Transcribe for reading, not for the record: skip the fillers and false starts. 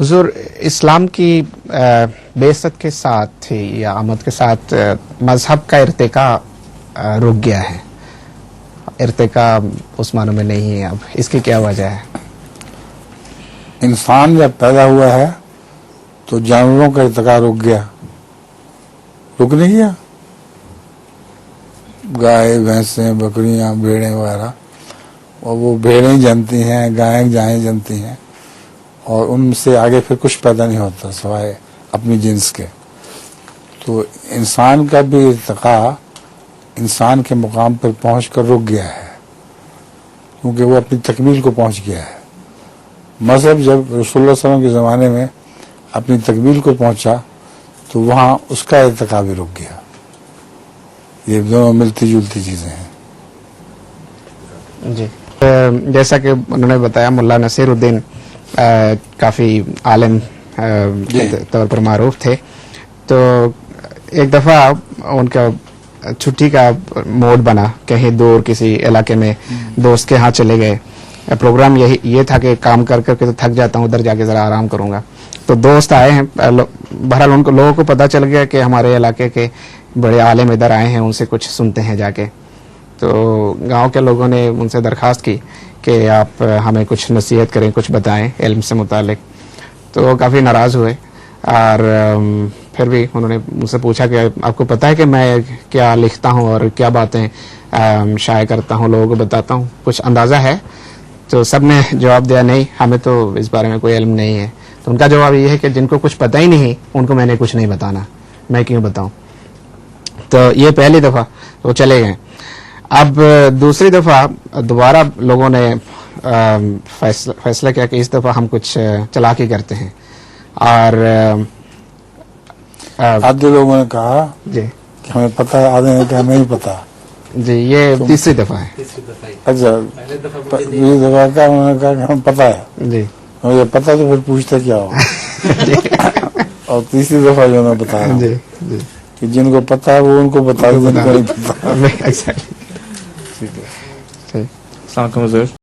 حضور اسلام کی بعثت کے ساتھ یا آمد کے ساتھ مذہب کا ارتقاء رک گیا ہے، ارتقاء اس معنی میں نہیں ہے اب، اس کی کیا وجہ ہے؟ انسان جب پیدا ہوا ہے تو جانوروں کا ارتقاء رک گیا، رک نہیں گیا؟ گائے بھینسیں بکریاں بھیڑیں وغیرہ، اور وہ بھیڑیں جنتی ہیں، گائیں جائیں جنتی ہیں، اور ان سے آگے پھر کچھ پیدا نہیں ہوتا سوائے اپنی جنس کے. تو انسان کا بھی ارتقاء انسان کے مقام پر پہنچ کر رک گیا ہے، کیونکہ وہ اپنی تکمیل کو پہنچ گیا ہے. مذہب جب رسول اللہ صلی اللہ علیہ وسلم کے زمانے میں اپنی تکمیل کو پہنچا تو وہاں اس کا ارتقاء بھی رک گیا. یہ دونوں ملتی جلتی چیزیں ہیں. جی، جیسا کہ انہوں نے بتایا ملا نصیر الدین کافی عالم کے طور پر معروف تھے، تو ایک دفعہ ان کا چھٹی کا موڈ بنا، کہیں دور کسی علاقے میں دوست کے ہاں چلے گئے. پروگرام یہ تھا کہ کام کر کر کے تو تھک جاتا ہوں، ادھر جا کے ذرا آرام کروں گا. تو دوست آئے ہیں، بہرحال ان کو لوگوں کو پتہ چل گیا کہ ہمارے علاقے کے بڑے عالم ادھر آئے ہیں، ان سے کچھ سنتے ہیں جا کے. تو گاؤں کے لوگوں نے ان سے درخواست کی کہ آپ ہمیں کچھ نصیحت کریں، کچھ بتائیں علم سے متعلق. تو وہ کافی ناراض ہوئے، اور پھر بھی انہوں نے مجھ سے پوچھا کہ آپ کو پتہ ہے کہ میں کیا لکھتا ہوں اور کیا باتیں شائع کرتا ہوں، لوگوں کو بتاتا ہوں، کچھ اندازہ ہے؟ تو سب نے جواب دیا نہیں، ہمیں تو اس بارے میں کوئی علم نہیں ہے. تو ان کا جواب یہ ہے کہ جن کو کچھ پتہ ہی نہیں ان کو میں نے کچھ نہیں بتانا، میں کیوں بتاؤں. تو یہ پہلی دفعہ وہ چلے گئے. اب دوسری دفعہ دوبارہ لوگوں نے فیصلہ کیا کہ اس دفعہ ہم کچھ چلاکی کرتے ہیں، اور آدھے لوگوں نے کہا جی کہ ہمیں پتہ ہے، آدھے نے کہا نہیں پتہ. جی، یہ تیسری دفعہ ہے. اچھا، دوسری دفعہ کا انہوں نے کہا کہ ہمیں پتہ ہے. جی مجھے پتہ تو پھر پوچھتا کیا ہو. اور تیسری دفعہ جو میں بتا رہا جی ہوں جی کہ جن کو پتہ ہے وہ ان کو بتا دیں، جن کو نہیں پتہ. ایگزیکٹلی. السلام علیکم حضور.